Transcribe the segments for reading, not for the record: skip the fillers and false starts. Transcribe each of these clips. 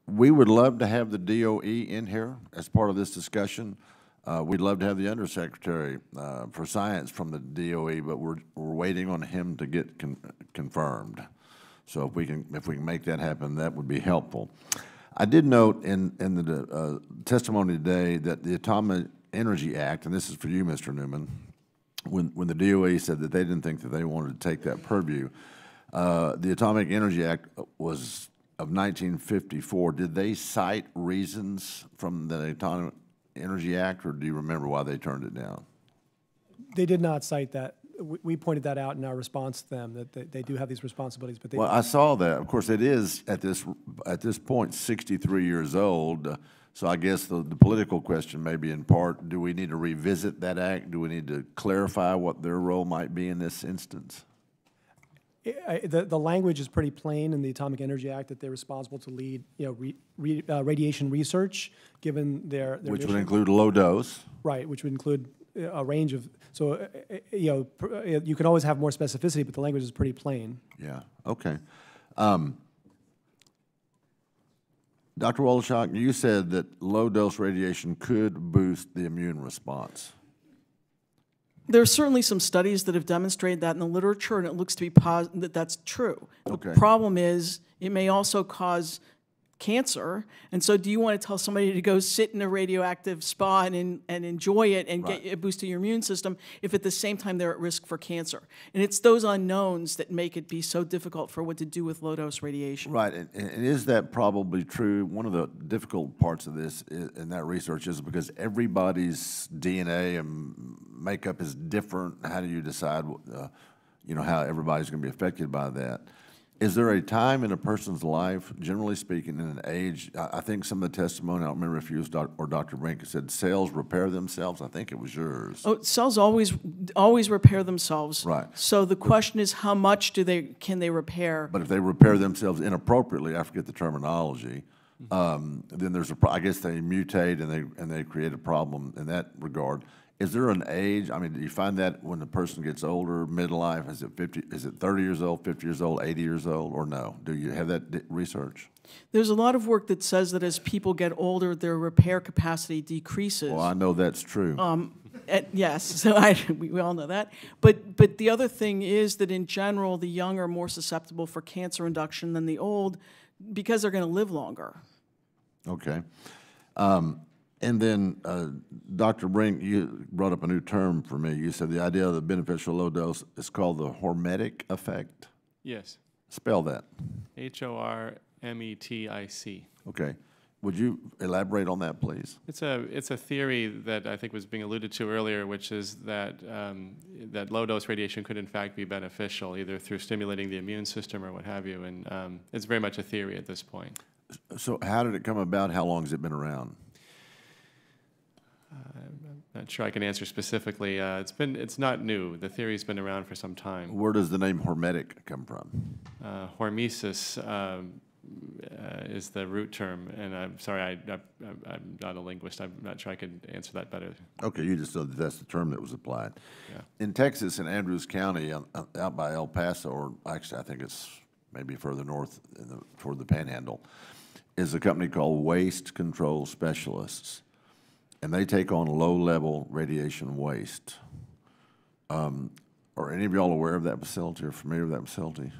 We would love to have the DOE in here as part of this discussion. We'd love to have the Undersecretary for Science from the DOE, but we're waiting on him to get confirmed. So if we can make that happen, that would be helpful. I did note in the testimony today that the Atomic Energy Act, and this is for you, Mr. Neumann, when the DOE said that they didn't think that they wanted to take that purview, the Atomic Energy Act was of 1954. Did they cite reasons from the Atomic Energy Act, or do you remember why they turned it down? They did not cite that. We pointed that out in our response to them, that they do have these responsibilities. But well, I saw that. Of course, it is at this point 63 years old. So I guess the political question may be in part: do we need to revisit that act? Do we need to clarify what their role might be in this instance? The language is pretty plain in the Atomic Energy Act that they're responsible to lead, radiation research, given their which mission. Would include low dose. Right, which would include a range of. So, you can always have more specificity, but the language is pretty plain. Yeah. Okay. Dr. Woloschak, you said that low dose radiation could boost the immune response. There are certainly some studies that have demonstrated that in the literature, and it looks to be that that's true. Okay. The problem is it may also cause cancer, and so do you want to tell somebody to go sit in a radioactive spa and enjoy it and right. get a boost to your immune system if at the same time they're at risk for cancer? And it's those unknowns that make it be so difficult for what to do with low-dose radiation. Right, and is that probably true? One of the difficult parts of this in that research is because everybody's DNA and makeup is different. How do you decide, how everybody's going to be affected by that? Is there a time in a person's life, generally speaking, in an age, I think some of the testimony, I don't remember if you or Dr. Brink said cells repair themselves. I think it was yours. Oh, cells always repair themselves. Right. So the question is, how much can they repair? But if they repair themselves inappropriately, I forget the terminology, then there's I guess they mutate and they create a problem in that regard. Is there an age? I mean, do you find that when the person gets older, midlife, is it 50? Is it 30 years old, 50 years old, 80 years old, or no? Do you have that research? There's a lot of work that says that as people get older, their repair capacity decreases. Well, I know that's true. Yes, so we all know that. But the other thing is that in general, the young are more susceptible for cancer induction than the old because they're going to live longer. Okay. And then, Dr. Brink, you brought up a new term for me. You said the idea of the beneficial low dose is called the hormetic effect. Yes. Spell that. Hormetic. Okay. Would you elaborate on that, please? It's a theory that I think was being alluded to earlier, which is that that low dose radiation could in fact be beneficial, either through stimulating the immune system or what have you. And it's very much a theory at this point. So how did it come about? How long has it been around? I'm not sure I can answer specifically. It's not new. The theory's been around for some time. Where does the name hormetic come from? Hormesis is the root term, and I'm sorry, I'm not a linguist. I'm not sure I could answer that better. Okay, you just know that that's the term that was applied. Yeah. In Texas, in Andrews County, out by El Paso, or actually I think it's maybe further north toward the Panhandle, is a company called Waste Control Specialists. And they take on low-level radiation waste. Are any of y'all aware of that facility or familiar with that facility?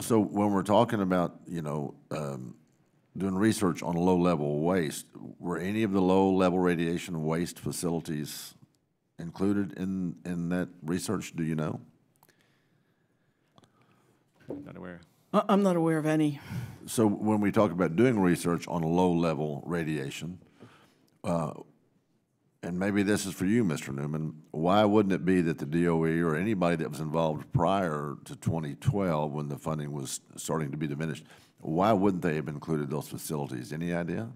So when we're talking about, doing research on low-level waste, were any of the low-level radiation waste facilities included in that research? Do you know? Not aware. I'm not aware of any. So when we talk about doing research on low-level radiation, and maybe this is for you, Mr. Neumann, why wouldn't it be that the DOE or anybody that was involved prior to 2012 when the funding was starting to be diminished, why wouldn't they have included those facilities? Any idea?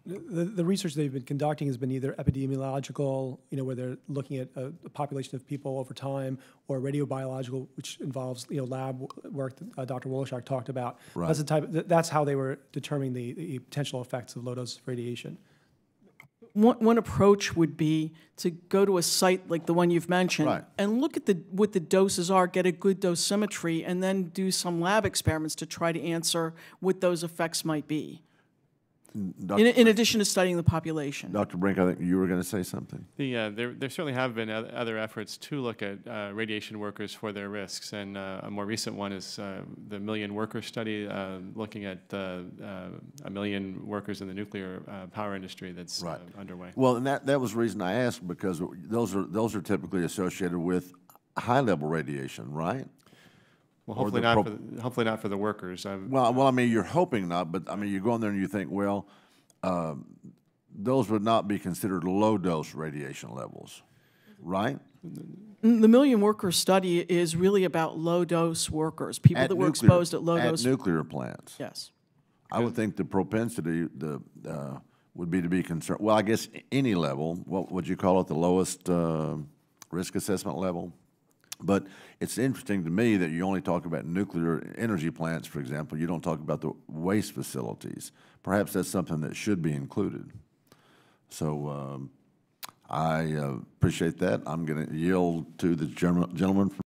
The research they've been conducting has been either epidemiological, where they're looking at a population of people over time, or radiobiological, which involves lab work that Dr. Woloschak talked about. Right. That's how they were determining the potential effects of low dose radiation. one approach would be to go to a site like the one you've mentioned Right. and look at what the doses are, get a good dosimetry, and then do some lab experiments to try to answer what those effects might be. In addition to studying the population. Dr. Brink, I think you were going to say something. There certainly have been other efforts to look at radiation workers for their risks, and a more recent one is the Million Worker Study, looking at 1 million workers in the nuclear power industry that's Right. underway. Well, and that was the reason I asked, because those are typically associated with high-level radiation, right? Well, Or hopefully the hopefully not for the workers. Well, I mean, you're hoping not, but I mean, you go in there and you think, well, those would not be considered low-dose radiation levels, right? The Million Worker Study is really about low-dose workers, people that were exposed at low-dose. At nuclear plants. Yes. I would think the propensity would be to be concerned. Well, I guess any level. What would you call it? The lowest risk assessment level. But it's interesting to me that you only talk about nuclear energy plants, for example. You don't talk about the waste facilities. Perhaps that's something that should be included. So I appreciate that. I'm going to yield to the gentleman from